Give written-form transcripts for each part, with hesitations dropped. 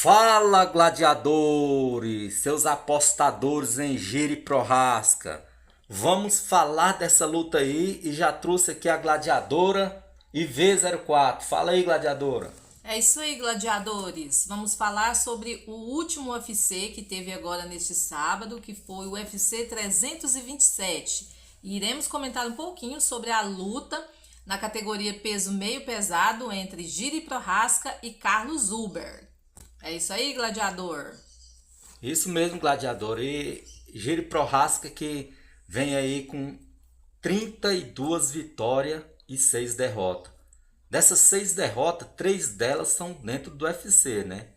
Fala, gladiadores, seus apostadores em Giro e Prohaska. Vamos falar dessa luta aí e já trouxe aqui a gladiadora IV04. Fala aí, gladiadora. É isso aí, gladiadores. Vamos falar sobre o último UFC que teve agora neste sábado, que foi o UFC 327. E iremos comentar um pouquinho sobre a luta na categoria peso meio pesado entre Jiri Prohaska e Carlos Ulberg. É isso aí, gladiador. Isso mesmo, gladiador. E Giro e Prohaska que vem aí com 32 vitórias e 6 derrotas. Dessas 6 derrotas, 3 delas são dentro do UFC, né?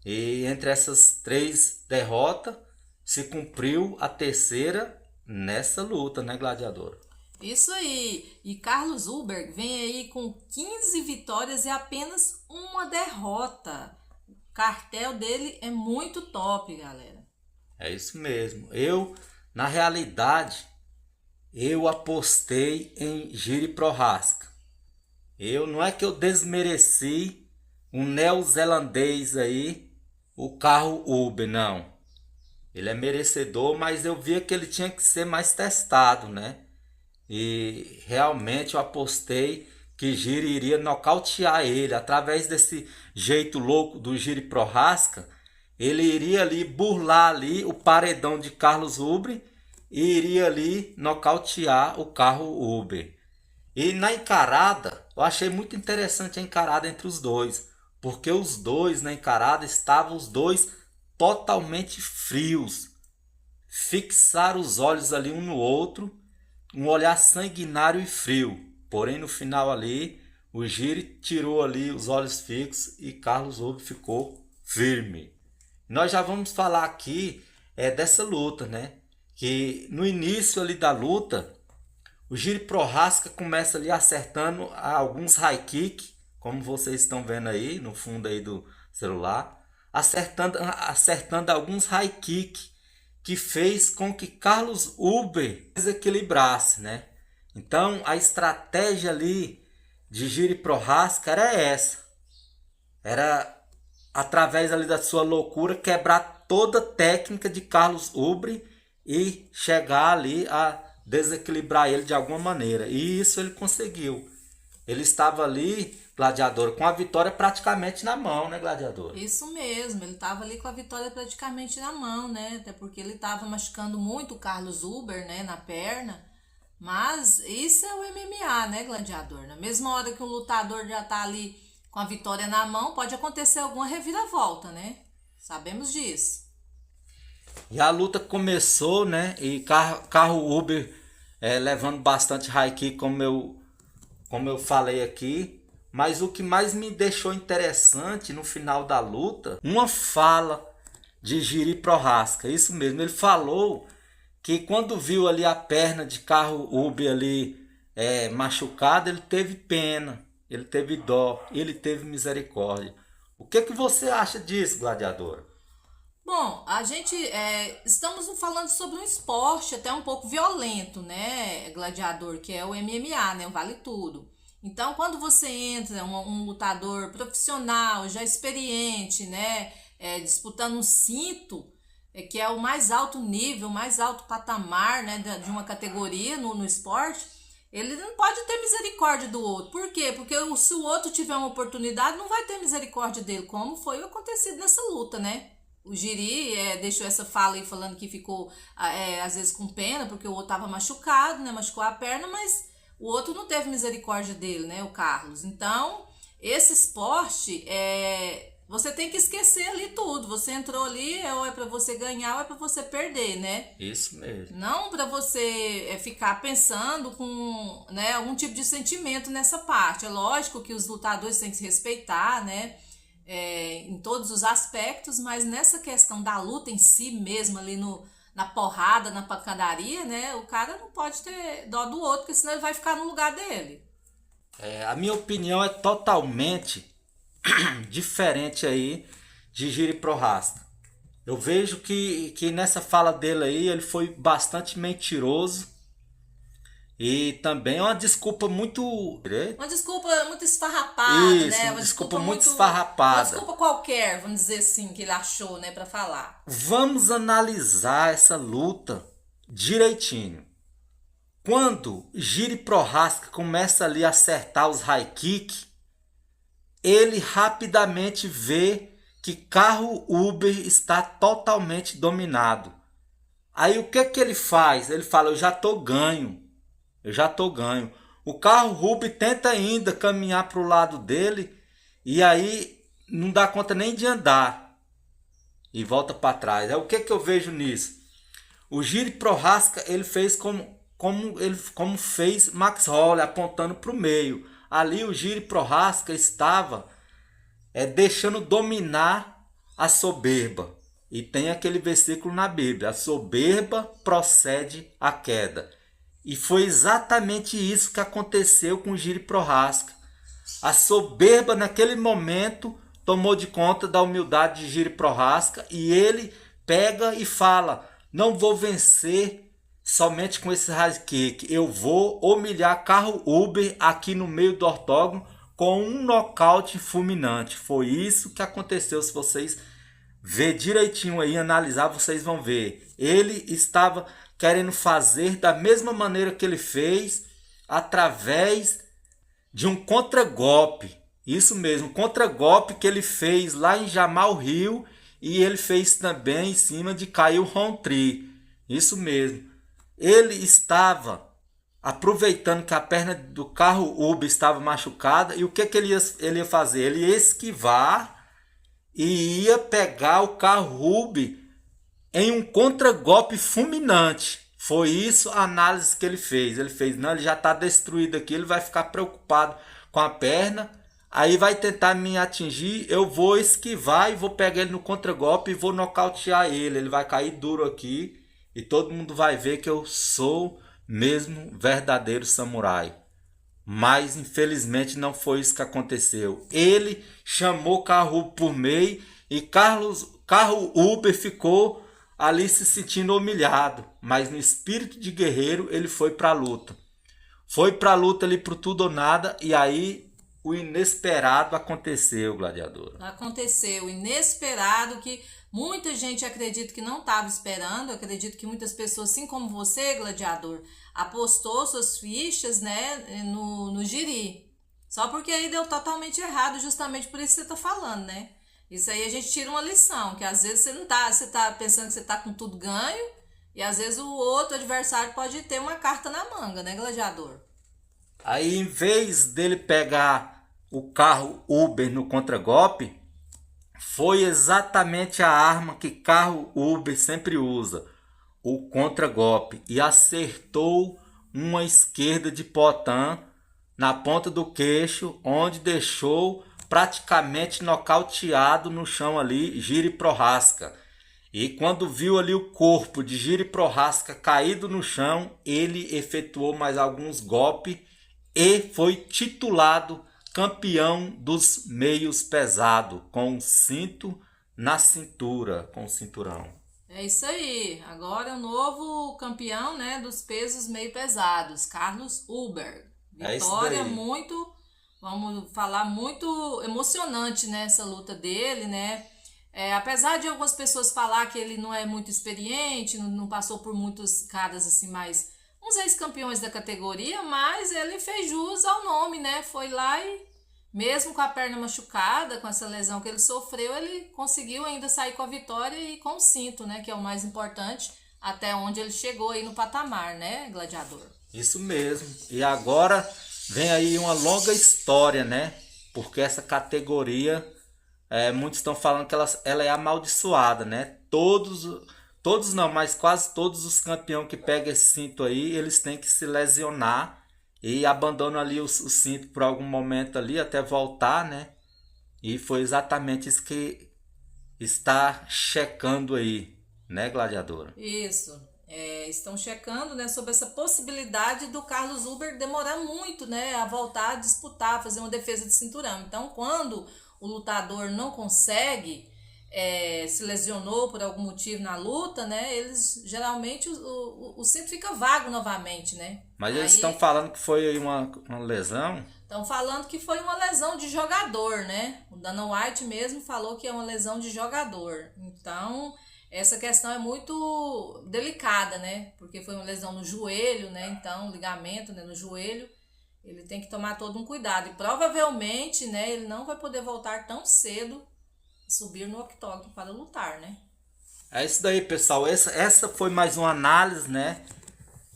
E entre essas 3 derrotas, se cumpriu a terceira nessa luta, né, gladiador? Isso aí. E Carlos Ulberg vem aí com 15 vitórias e apenas uma derrota. O cartel dele é muito top, galera. É isso mesmo. Na realidade, eu apostei em Jiri Prohaska. Não é que eu desmereci um neozelandês aí, o carro Uber, não. Ele é merecedor, mas eu via que ele tinha que ser mais testado, né? E realmente eu apostei que Jiri iria nocautear ele. Através desse jeito louco do Jiri Prohaska, ele iria ali burlar ali o paredão de Carlos Uber e iria ali nocautear o carro Uber. E na encarada, eu achei muito interessante a encarada entre os dois, porque os dois na encarada estavam os dois totalmente frios, fixaram os olhos ali um no outro, um olhar sanguinário e frio. Porém no final ali, o Giri tirou ali os olhos fixos e Carlos Uber ficou firme. Nós já vamos falar aqui dessa luta, né? Que no início ali da luta, o Jiri Prohaska começa ali acertando alguns high kick, como vocês estão vendo aí no fundo aí do celular, acertando alguns high kick que fez com que Carlos Uber desequilibrasse, né? Então a estratégia ali de Jiri Prohaska era essa, era através ali da sua loucura quebrar toda a técnica de Carlos Uber e chegar ali a desequilibrar ele de alguma maneira. E isso ele conseguiu. Ele estava ali, gladiador, com a vitória praticamente na mão, né, gladiador? Isso mesmo, ele estava ali com a vitória praticamente na mão, né? Até porque ele estava machucando muito o Carlos Ulberg, né, na perna. Mas isso é o MMA, né, gladiador? Na mesma hora que o lutador já tá ali com a vitória na mão, pode acontecer alguma reviravolta, né? Sabemos disso. E a luta começou, né? E carro Uber levando bastante high kick, como eu falei aqui. Mas o que mais me deixou interessante no final da luta, uma fala de Jiri Prohaska. Isso mesmo, ele falou que quando viu ali a perna de carro Uber ali machucada, ele teve pena, ele teve dó, ele teve misericórdia. O que você acha disso, gladiador? Bom, a gente estamos falando sobre um esporte até um pouco violento, né, gladiador, que é o MMA, né, o Vale Tudo. Então, quando você entra, um lutador profissional, já experiente, né, disputando um cinto, que é o mais alto nível, o mais alto patamar, né, de uma categoria no esporte, ele não pode ter misericórdia do outro. Por quê? Porque se o outro tiver uma oportunidade, não vai ter misericórdia dele, como foi acontecido nessa luta, né? O Jiri deixou essa fala aí falando que ficou, às vezes, com pena, porque o outro estava machucado, né? Machucou a perna, mas o outro não teve misericórdia dele, né? O Carlos. Então, esse esporte, você tem que esquecer ali tudo. Você entrou ali, ou é para você ganhar ou é para você perder, né? Isso mesmo. Não para você ficar pensando com, né, algum tipo de sentimento nessa parte. É lógico que os lutadores têm que se respeitar, né? Em todos os aspectos, mas nessa questão da luta em si mesmo, ali na porrada, na pancadaria, né? O cara não pode ter dó do outro, porque senão ele vai ficar no lugar dele. A minha opinião é totalmente diferente aí de Jiri Prohaska. Eu vejo que nessa fala dele aí ele foi bastante mentiroso E também é uma desculpa muito. Uma desculpa muito esfarrapada, Isso, né? uma desculpa muito esfarrapada. Uma desculpa qualquer, vamos dizer assim, que ele achou, né, para falar. Vamos analisar essa luta direitinho. Quando Jiri Prohaska começa ali a acertar os high kick, ele rapidamente vê que carro Uber está totalmente dominado. Aí o que ele faz? Ele fala, eu já tô ganho. O carro Uber tenta ainda caminhar para o lado dele e aí não dá conta nem de andar e volta para trás. Aí o que eu vejo nisso? O Jiri Prohaska ele fez como fez Max Holloway, apontando para o meio. Ali o Jiri Prohaska estava deixando dominar a soberba. E tem aquele versículo na Bíblia: a soberba procede à queda. E foi exatamente isso que aconteceu com o Jiri Prohaska. A soberba naquele momento tomou de conta da humildade de Jiri Prohaska e ele pega e fala: não vou vencer somente com esse high kick, eu vou humilhar carro Uber aqui no meio do octógono com um nocaute fulminante. Foi isso que aconteceu. Se vocês ver direitinho aí, analisar, vocês vão ver. Ele estava querendo fazer da mesma maneira que ele fez, através de um contragolpe. Isso mesmo, contragolpe que ele fez lá em Jamal Hill, e ele fez também em cima de Kyle Rountree. Isso mesmo. Ele estava aproveitando que a perna do carro Uber estava machucada, e o que ele ia fazer? Ele ia esquivar e ia pegar o carro Uber em um contragolpe fulminante. Foi isso a análise que ele fez. Ele fez, não, ele já está destruído aqui, ele vai ficar preocupado com a perna, aí vai tentar me atingir, eu vou esquivar e vou pegar ele no contragolpe e vou nocautear ele. Ele vai cair duro aqui e todo mundo vai ver que eu sou mesmo verdadeiro samurai. Mas infelizmente não foi isso que aconteceu. Ele chamou carro Uber por meio e carro Uber ficou ali se sentindo humilhado. Mas no espírito de guerreiro ele foi para a luta. Foi para a luta ali pro tudo ou nada, e aí o inesperado aconteceu, gladiador. Aconteceu o inesperado que muita gente acredita que não estava esperando. Eu acredito que muitas pessoas, assim como você, gladiador, apostou suas fichas, né, no Jiri. Só porque aí deu totalmente errado, justamente por isso que você está falando, né? Isso aí a gente tira uma lição, que às vezes você tá pensando que você tá com tudo ganho, e às vezes o outro adversário pode ter uma carta na manga, né, gladiador? Aí, em vez dele pegar o carro Uber no contragolpe, foi exatamente a arma que carro Uber sempre usa, o contragolpe, e acertou uma esquerda de Poatan na ponta do queixo, onde deixou praticamente nocauteado no chão ali Jiri Prohaska. E quando viu ali o corpo de Jiri Prohaska caído no chão, ele efetuou mais alguns golpes e foi titulado campeão dos meios pesados, com o cinto na cintura, com o cinturão. É isso aí. Agora é o novo campeão, né, dos pesos meio pesados, Carlos Ulberg. Vitória muito, vamos falar, muito emocionante, né, essa luta dele, né? Apesar de algumas pessoas falar que ele não é muito experiente, não passou por muitos caras assim mais uns ex-campeões da categoria, mas ele fez jus ao nome, né? Foi lá e, mesmo com a perna machucada, com essa lesão que ele sofreu, ele conseguiu ainda sair com a vitória e com o cinto, né? Que é o mais importante, até onde ele chegou aí no patamar, né, gladiador? Isso mesmo. E agora vem aí uma longa história, né? Porque essa categoria, muitos estão falando que ela é amaldiçoada, né? Todos não, mas quase todos os campeões que pegam esse cinto aí, eles têm que se lesionar e abandonam ali o cinto por algum momento ali até voltar, né? E foi exatamente isso que está checando aí, né, gladiadora? Isso. Estão checando, né, sobre essa possibilidade do Carlos Ulberg demorar muito, né, a voltar a disputar, fazer uma defesa de cinturão. Então, quando o lutador não consegue, se lesionou por algum motivo na luta, né? Eles geralmente o cinto fica vago novamente, né? Mas eles estão falando que foi uma lesão. Estão falando que foi uma lesão de jogador, né? O Dana White mesmo falou que é uma lesão de jogador. Então, essa questão é muito delicada, né? Porque foi uma lesão no joelho, né? Então, ligamento, né, no joelho. Ele tem que tomar todo um cuidado. E provavelmente, né, ele não vai poder voltar tão cedo, subir no octógono para lutar, né? É isso daí, pessoal. Essa foi mais uma análise, né?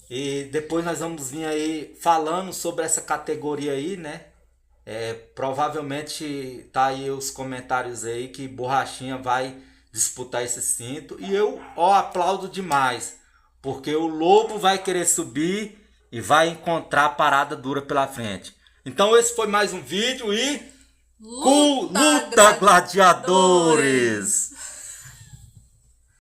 E depois nós vamos vir aí falando sobre essa categoria aí, né? Provavelmente tá aí os comentários aí que Borrachinha vai disputar esse cinto. E eu aplaudo demais. Porque o Lobo vai querer subir e vai encontrar parada dura pela frente. Então esse foi mais um vídeo e... Luta Gladiadores!